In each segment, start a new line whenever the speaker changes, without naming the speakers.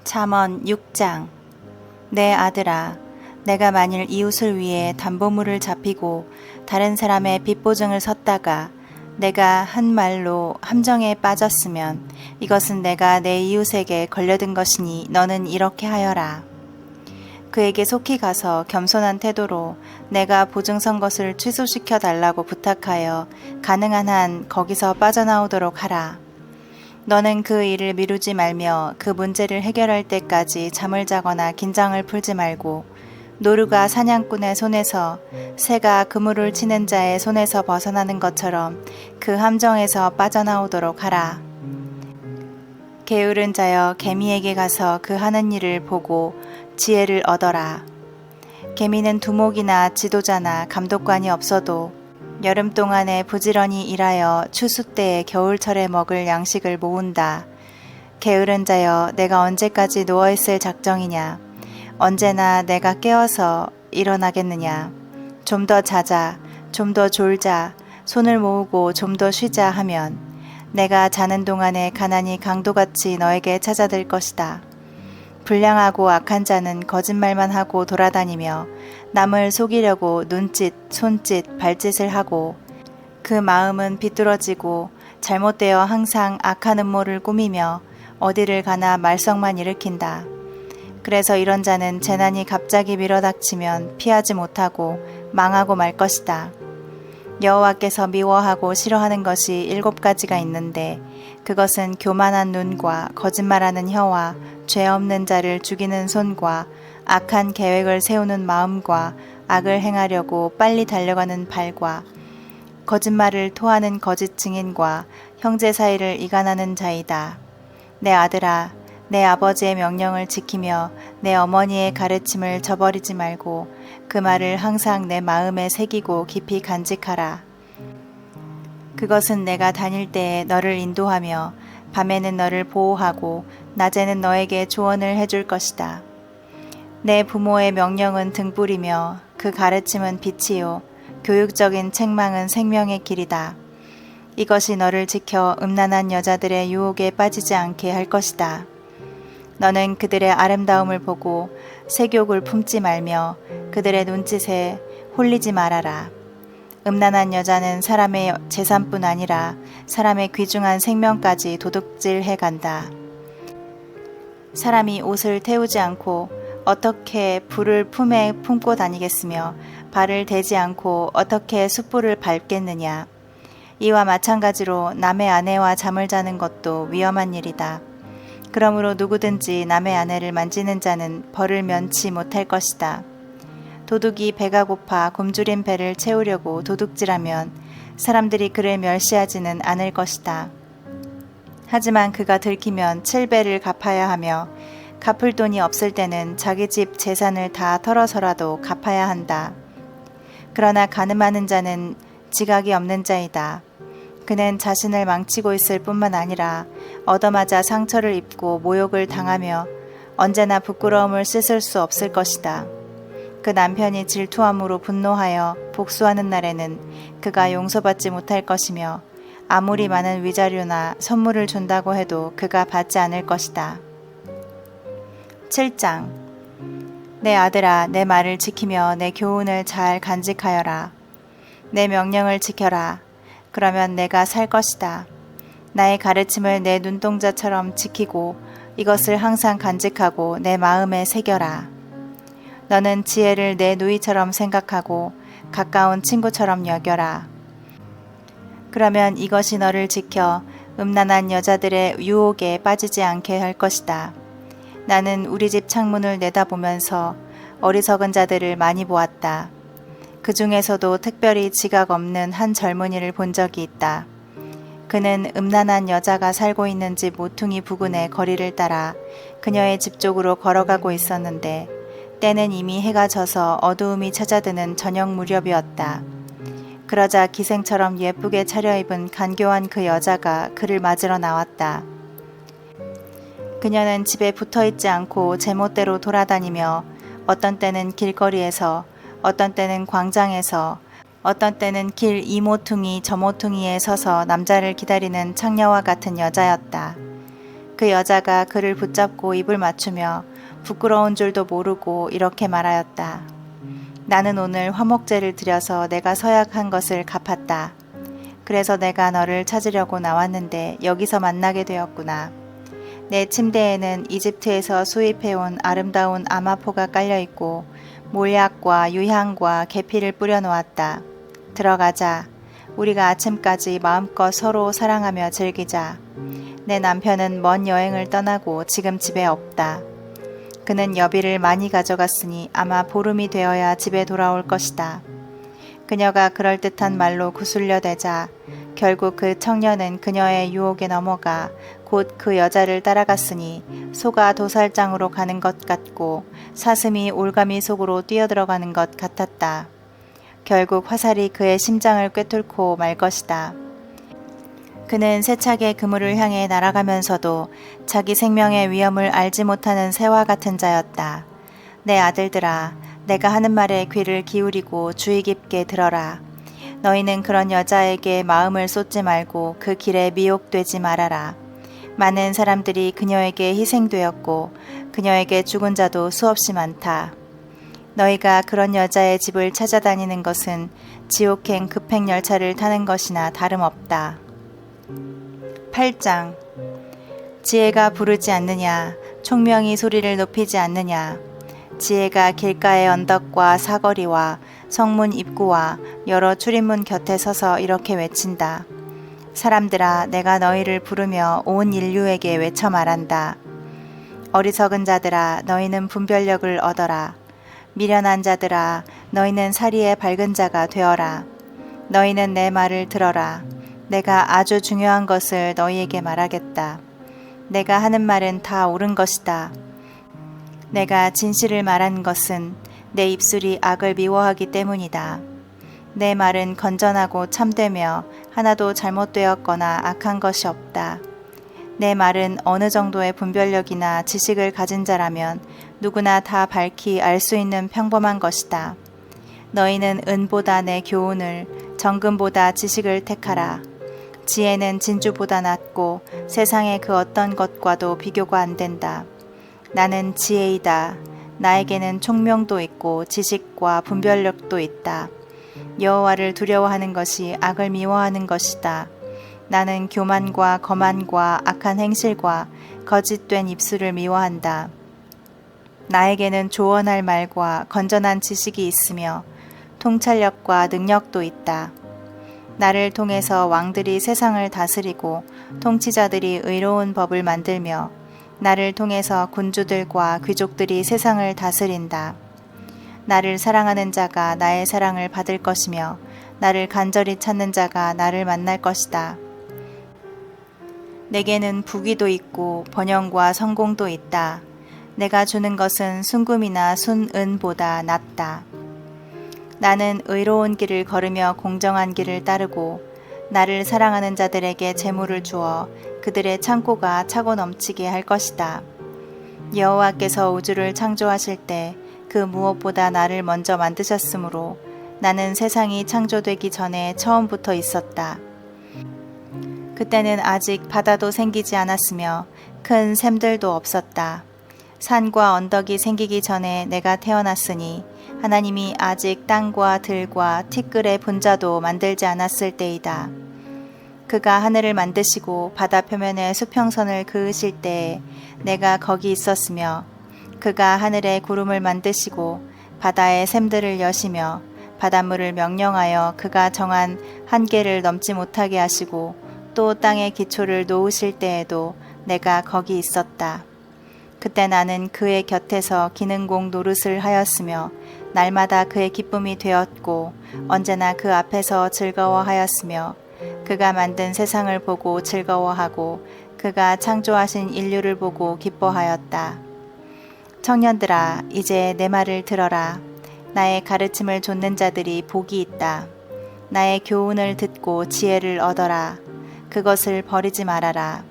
잠언 6장. 내 아들아, 내가 만일 이웃을 위해 담보물을 잡히고 다른 사람의 빚보증을 섰다가 내가 한 말로 함정에 빠졌으면 이것은 내가 내 이웃에게 걸려든 것이니 너는 이렇게 하여라. 그에게 속히 가서 겸손한 태도로 내가 보증 선 것을 취소시켜 달라고 부탁하여 가능한 한 거기서 빠져나오도록 하라. 너는 그 일을 미루지 말며 그 문제를 해결할 때까지 잠을 자거나 긴장을 풀지 말고 노루가 사냥꾼의 손에서 새가 그물을 치는 자의 손에서 벗어나는 것처럼 그 함정에서 빠져나오도록 하라. 게으른 자여 개미에게 가서 그 하는 일을 보고 지혜를 얻어라. 개미는 두목이나 지도자나 감독관이 없어도 여름 동안에 부지런히 일하여 추수 때에 겨울철에 먹을 양식을 모은다. 게으른 자여, 내가 언제까지 누워있을 작정이냐? 언제나 내가 깨어서 일어나겠느냐? 좀 더 자자, 좀 더 졸자, 손을 모으고 좀 더 쉬자 하면 내가 자는 동안에 가난이 강도같이 너에게 찾아들 것이다. 불량하고 악한 자는 거짓말만 하고 돌아다니며 남을 속이려고 눈짓, 손짓, 발짓을 하고 그 마음은 비뚤어지고 잘못되어 항상 악한 음모를 꾸미며 어디를 가나 말썽만 일으킨다. 그래서 이런 자는 재난이 갑자기 밀어닥치면 피하지 못하고 망하고 말 것이다. 여호와께서 미워하고 싫어하는 것이 7가지가 있는데 그것은 교만한 눈과 거짓말하는 혀와 죄 없는 자를 죽이는 손과 악한 계획을 세우는 마음과 악을 행하려고 빨리 달려가는 발과 거짓말을 토하는 거짓 증인과 형제 사이를 이간하는 자이다. 내 아들아, 내 아버지의 명령을 지키며 내 어머니의 가르침을 저버리지 말고 그 말을 항상 내 마음에 새기고 깊이 간직하라. 그것은 내가 다닐 때에 너를 인도하며 밤에는 너를 보호하고 낮에는 너에게 조언을 해줄 것이다. 내 부모의 명령은 등불이며 그 가르침은 빛이요 교육적인 책망은 생명의 길이다. 이것이 너를 지켜 음란한 여자들의 유혹에 빠지지 않게 할 것이다. 너는 그들의 아름다움을 보고 색욕을 품지 말며 그들의 눈짓에 홀리지 말아라. 음란한 여자는 사람의 재산뿐 아니라 사람의 귀중한 생명까지 도둑질해 간다. 사람이 옷을 태우지 않고 어떻게 불을 품에 품고 다니겠으며 발을 대지 않고 어떻게 숯불을 밟겠느냐. 이와 마찬가지로 남의 아내와 잠을 자는 것도 위험한 일이다. 그러므로 누구든지 남의 아내를 만지는 자는 벌을 면치 못할 것이다. 도둑이 배가 고파 굶주린 배를 채우려고 도둑질하면 사람들이 그를 멸시하지는 않을 것이다. 하지만 그가 들키면 7배를 갚아야 하며 갚을 돈이 없을 때는 자기 집 재산을 다 털어서라도 갚아야 한다. 그러나 간음하는 자는 지각이 없는 자이다. 그는 자신을 망치고 있을 뿐만 아니라 얻어맞아 상처를 입고 모욕을 당하며 언제나 부끄러움을 씻을 수 없을 것이다. 그 남편이 질투함으로 분노하여 복수하는 날에는 그가 용서받지 못할 것이며 아무리 많은 위자료나 선물을 준다고 해도 그가 받지 않을 것이다. 7장. 내 아들아, 내 말을 지키며 내 교훈을 잘 간직하여라. 내 명령을 지켜라. 그러면 내가 살 것이다. 나의 가르침을 내 눈동자처럼 지키고 이것을 항상 간직하고 내 마음에 새겨라. 너는 지혜를 내 누이처럼 생각하고 가까운 친구처럼 여겨라. 그러면 이것이 너를 지켜 음란한 여자들의 유혹에 빠지지 않게 할 것이다. 나는 우리 집 창문을 내다보면서 어리석은 자들을 많이 보았다. 그 중에서도 특별히 지각 없는 한 젊은이를 본 적이 있다. 그는 음란한 여자가 살고 있는 집 모퉁이 부근의 거리를 따라 그녀의 집 쪽으로 걸어가고 있었는데 때는 이미 해가 져서 어두움이 찾아드는 저녁 무렵이었다. 그러자 기생처럼 예쁘게 차려입은 간교한 그 여자가 그를 맞으러 나왔다. 그녀는 집에 붙어있지 않고 제멋대로 돌아다니며 어떤 때는 길거리에서 어떤 때는 광장에서 어떤 때는 길 이 모퉁이 저 모퉁이에 서서 남자를 기다리는 창녀와 같은 여자였다. 그 여자가 그를 붙잡고 입을 맞추며 부끄러운 줄도 모르고 이렇게 말하였다. 나는 오늘 화목제를 드려서 내가 서약한 것을 갚았다. 그래서 내가 너를 찾으려고 나왔는데 여기서 만나게 되었구나. 내 침대에는 이집트에서 수입해온 아름다운 아마포가 깔려있고 몰약과 유향과 계피를 뿌려놓았다. 들어가자. 우리가 아침까지 마음껏 서로 사랑하며 즐기자. 내 남편은 먼 여행을 떠나고 지금 집에 없다. 그는 여비를 많이 가져갔으니 아마 보름이 되어야 집에 돌아올 것이다. 그녀가 그럴듯한 말로 구슬려대자 결국 그 청년은 그녀의 유혹에 넘어가 곧 그 여자를 따라갔으니 소가 도살장으로 가는 것 같고 사슴이 올가미 속으로 뛰어들어가는 것 같았다. 결국 화살이 그의 심장을 꿰뚫고 말 것이다. 그는 세차게 그물을 향해 날아가면서도 자기 생명의 위험을 알지 못하는 새와 같은 자였다. 내 아들들아, 내가 하는 말에 귀를 기울이고 주의 깊게 들어라. 너희는 그런 여자에게 마음을 쏟지 말고 그 길에 미혹되지 말아라. 많은 사람들이 그녀에게 희생되었고 그녀에게 죽은 자도 수없이 많다. 너희가 그런 여자의 집을 찾아다니는 것은 지옥행 급행열차를 타는 것이나 다름없다. 8장. 지혜가 부르지 않느냐, 총명이 소리를 높이지 않느냐. 지혜가 길가의 언덕과 사거리와 성문 입구와 여러 출입문 곁에 서서 이렇게 외친다. 사람들아, 내가 너희를 부르며 온 인류에게 외쳐 말한다. 어리석은 자들아, 너희는 분별력을 얻어라. 미련한 자들아, 너희는 사리의 밝은 자가 되어라. 너희는 내 말을 들어라. 내가 아주 중요한 것을 너희에게 말하겠다. 내가 하는 말은 다 옳은 것이다. 내가 진실을 말한 것은 내 입술이 악을 미워하기 때문이다. 내 말은 건전하고 참되며 하나도 잘못되었거나 악한 것이 없다. 내 말은 어느 정도의 분별력이나 지식을 가진 자라면 누구나 다 밝히 알 수 있는 평범한 것이다. 너희는 은보다 내 교훈을, 정금보다 지식을 택하라. 지혜는 진주보다 낫고 세상의 그 어떤 것과도 비교가 안 된다. 나는 지혜이다. 나에게는 총명도 있고 지식과 분별력도 있다. 여호와를 두려워하는 것이 악을 미워하는 것이다. 나는 교만과 거만과 악한 행실과 거짓된 입술을 미워한다. 나에게는 조언할 말과 건전한 지식이 있으며 통찰력과 능력도 있다. 나를 통해서 왕들이 세상을 다스리고 통치자들이 의로운 법을 만들며 나를 통해서 군주들과 귀족들이 세상을 다스린다. 나를 사랑하는 자가 나의 사랑을 받을 것이며 나를 간절히 찾는 자가 나를 만날 것이다. 내게는 부귀도 있고 번영과 성공도 있다. 내가 주는 것은 순금이나 순은보다 낫다. 나는 의로운 길을 걸으며 공정한 길을 따르고 나를 사랑하는 자들에게 재물을 주어 그들의 창고가 차고 넘치게 할 것이다. 여호와께서 우주를 창조하실 때 그 무엇보다 나를 먼저 만드셨으므로 나는 세상이 창조되기 전에 처음부터 있었다. 그때는 아직 바다도 생기지 않았으며 큰 샘들도 없었다. 산과 언덕이 생기기 전에 내가 태어났으니 하나님이 아직 땅과 들과 티끌의 분자도 만들지 않았을 때이다. 그가 하늘을 만드시고 바다 표면에 수평선을 그으실 때에 내가 거기 있었으며 그가 하늘에 구름을 만드시고 바다의 샘들을 여시며 바닷물을 명령하여 그가 정한 한계를 넘지 못하게 하시고 또 땅의 기초를 놓으실 때에도 내가 거기 있었다. 그때 나는 그의 곁에서 기능공 노릇을 하였으며 날마다 그의 기쁨이 되었고 언제나 그 앞에서 즐거워하였으며 그가 만든 세상을 보고 즐거워하고 그가 창조하신 인류를 보고 기뻐하였다. 청년들아, 이제 내 말을 들어라. 나의 가르침을 좇는 자들이 복이 있다. 나의 교훈을 듣고 지혜를 얻어라. 그것을 버리지 말아라.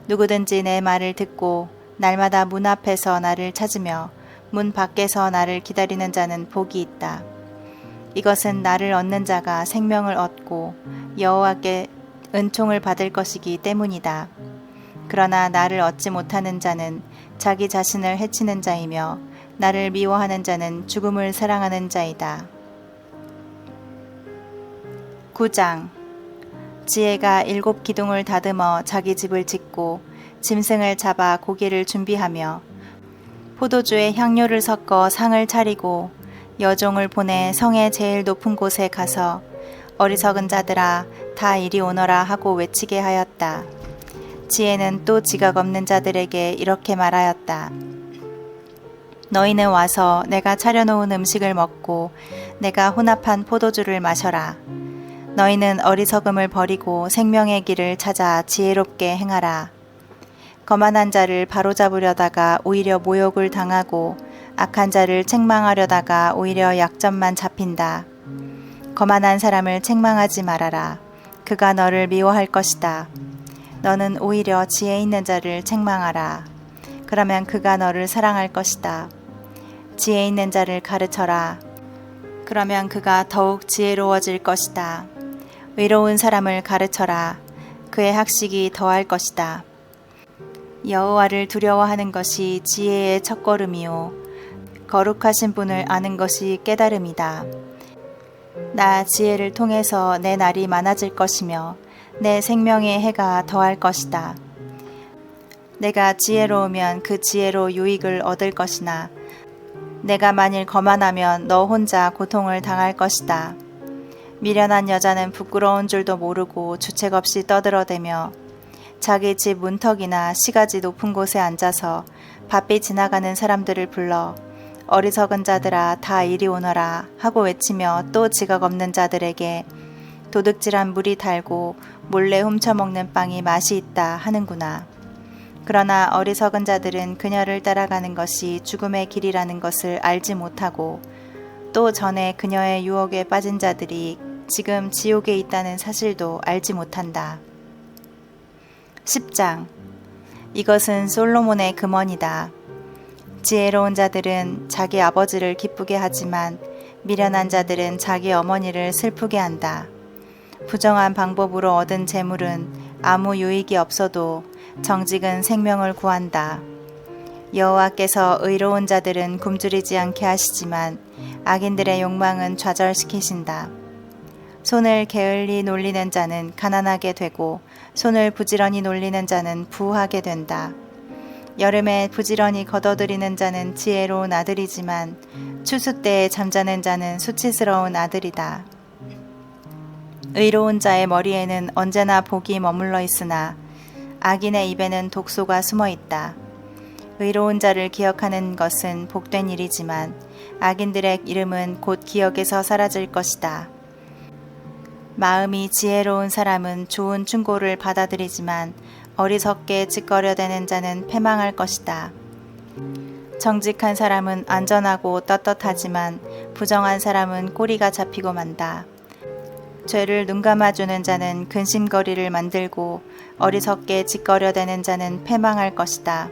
누구든지 내 말을 듣고 날마다 문 앞에서 나를 찾으며 문 밖에서 나를 기다리는 자는 복이 있다. 이것은 나를 얻는 자가 생명을 얻고 여호와께 은총을 받을 것이기 때문이다. 그러나 나를 얻지 못하는 자는 자기 자신을 해치는 자이며 나를 미워하는 자는 죽음을 사랑하는 자이다. 9장. 지혜가 7 기둥을 다듬어 자기 집을 짓고 짐승을 잡아 고기를 준비하며 포도주에 향료를 섞어 상을 차리고 여종을 보내 성의 제일 높은 곳에 가서 어리석은 자들아 다 이리 오너라 하고 외치게 하였다. 지혜는 또 지각 없는 자들에게 이렇게 말하였다. 너희는 와서 내가 차려놓은 음식을 먹고 내가 혼합한 포도주를 마셔라. 너희는 어리석음을 버리고 생명의 길을 찾아 지혜롭게 행하라. 거만한 자를 바로잡으려다가 오히려 모욕을 당하고 악한 자를 책망하려다가 오히려 약점만 잡힌다. 거만한 사람을 책망하지 말아라. 그가 너를 미워할 것이다. 너는 오히려 지혜 있는 자를 책망하라. 그러면 그가 너를 사랑할 것이다. 지혜 있는 자를 가르쳐라. 그러면 그가 더욱 지혜로워질 것이다. 의로운 사람을 가르쳐라. 그의 학식이 더할 것이다. 여호와를 두려워하는 것이 지혜의 첫걸음이요 거룩하신 분을 아는 것이 깨달음이다. 나 지혜를 통해서 내 날이 많아질 것이며 내 생명의 해가 더할 것이다. 내가 지혜로우면 그 지혜로 유익을 얻을 것이나 내가 만일 거만하면 너 혼자 고통을 당할 것이다. 미련한 여자는 부끄러운 줄도 모르고 주책 없이 떠들어대며 자기 집 문턱이나 시가지 높은 곳에 앉아서 바삐 지나가는 사람들을 불러 어리석은 자들아 다 이리 오너라 하고 외치며 또 지각 없는 자들에게 도둑질한 물이 달고 몰래 훔쳐먹는 빵이 맛이 있다 하는구나. 그러나 어리석은 자들은 그녀를 따라가는 것이 죽음의 길이라는 것을 알지 못하고 또 전에 그녀의 유혹에 빠진 자들이 지금 지옥에 있다는 사실도 알지 못한다. 10장. 이것은 솔로몬의 금원이다. 지혜로운 자들은 자기 아버지를 기쁘게 하지만 미련한 자들은 자기 어머니를 슬프게 한다. 부정한 방법으로 얻은 재물은 아무 유익이 없어도 정직은 생명을 구한다. 여호와께서 의로운 자들은 굶주리지 않게 하시지만 악인들의 욕망은 좌절시키신다. 손을 게을리 놀리는 자는 가난하게 되고 손을 부지런히 놀리는 자는 부하게 된다. 여름에 부지런히 걷어들이는 자는 지혜로운 아들이지만 추수 때에 잠자는 자는 수치스러운 아들이다. 의로운 자의 머리에는 언제나 복이 머물러 있으나 악인의 입에는 독소가 숨어 있다. 의로운 자를 기억하는 것은 복된 일이지만 악인들의 이름은 곧 기억에서 사라질 것이다. 마음이 지혜로운 사람은 좋은 충고를 받아들이지만 어리석게 짓거려대는 자는 패망할 것이다. 정직한 사람은 안전하고 떳떳하지만 부정한 사람은 꼬리가 잡히고 만다. 죄를 눈감아주는 자는 근심거리를 만들고 어리석게 짓거려대는 자는 패망할 것이다.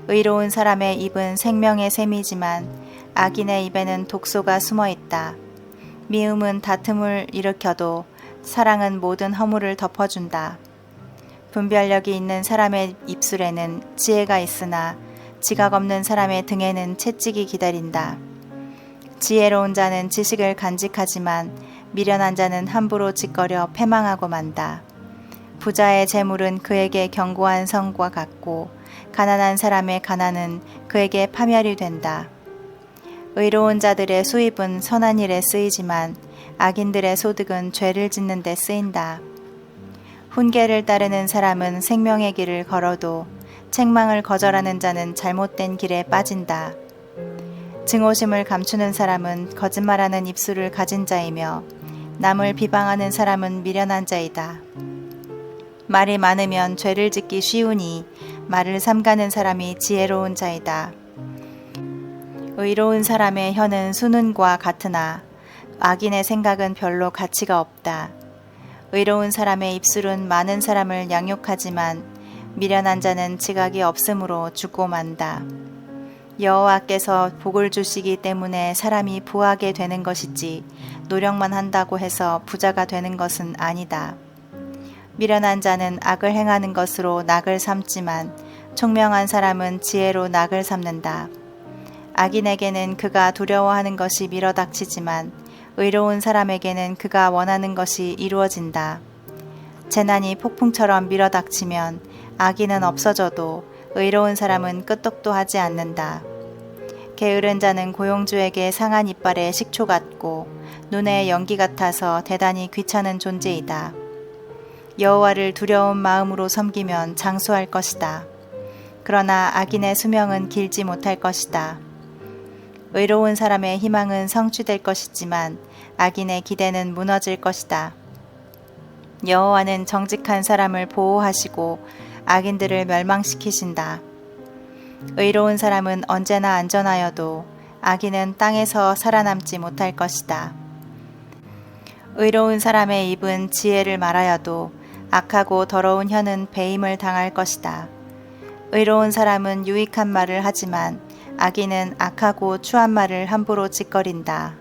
의로운 사람의 입은 생명의 샘이지만 악인의 입에는 독소가 숨어 있다. 미움은 다툼을 일으켜도 사랑은 모든 허물을 덮어준다. 분별력이 있는 사람의 입술에는 지혜가 있으나 지각 없는 사람의 등에는 채찍이 기다린다. 지혜로운 자는 지식을 간직하지만 미련한 자는 함부로 짓거려 패망하고 만다. 부자의 재물은 그에게 견고한 성과 같고 가난한 사람의 가난은 그에게 파멸이 된다. 의로운 자들의 수입은 선한 일에 쓰이지만 악인들의 소득은 죄를 짓는 데 쓰인다. 훈계를 따르는 사람은 생명의 길을 걸어도 책망을 거절하는 자는 잘못된 길에 빠진다. 증오심을 감추는 사람은 거짓말하는 입술을 가진 자이며 남을 비방하는 사람은 미련한 자이다. 말이 많으면 죄를 짓기 쉬우니 말을 삼가는 사람이 지혜로운 자이다. 의로운 사람의 혀는 수는과 같으나 악인의 생각은 별로 가치가 없다. 의로운 사람의 입술은 많은 사람을 양육하지만 미련한 자는 지각이 없으므로 죽고 만다. 여호와께서 복을 주시기 때문에 사람이 부하게 되는 것이지 노력만 한다고 해서 부자가 되는 것은 아니다. 미련한 자는 악을 행하는 것으로 낙을 삼지만 총명한 사람은 지혜로 낙을 삼는다. 악인에게는 그가 두려워하는 것이 밀어닥치지만 의로운 사람에게는 그가 원하는 것이 이루어진다. 재난이 폭풍처럼 밀어닥치면 악인은 없어져도 의로운 사람은 끄떡도 하지 않는다. 게으른 자는 고용주에게 상한 이빨의 식초 같고 눈의 연기 같아서 대단히 귀찮은 존재이다. 여호와를 두려운 마음으로 섬기면 장수할 것이다. 그러나 악인의 수명은 길지 못할 것이다. 의로운 사람의 희망은 성취될 것이지만 악인의 기대는 무너질 것이다. 여호와는 정직한 사람을 보호하시고 악인들을 멸망시키신다. 의로운 사람은 언제나 안전하여도 악인은 땅에서 살아남지 못할 것이다. 의로운 사람의 입은 지혜를 말하여도 악하고 더러운 혀는 배임을 당할 것이다. 의로운 사람은 유익한 말을 하지만 악인은 악하고 추한 말을 함부로 짓거린다.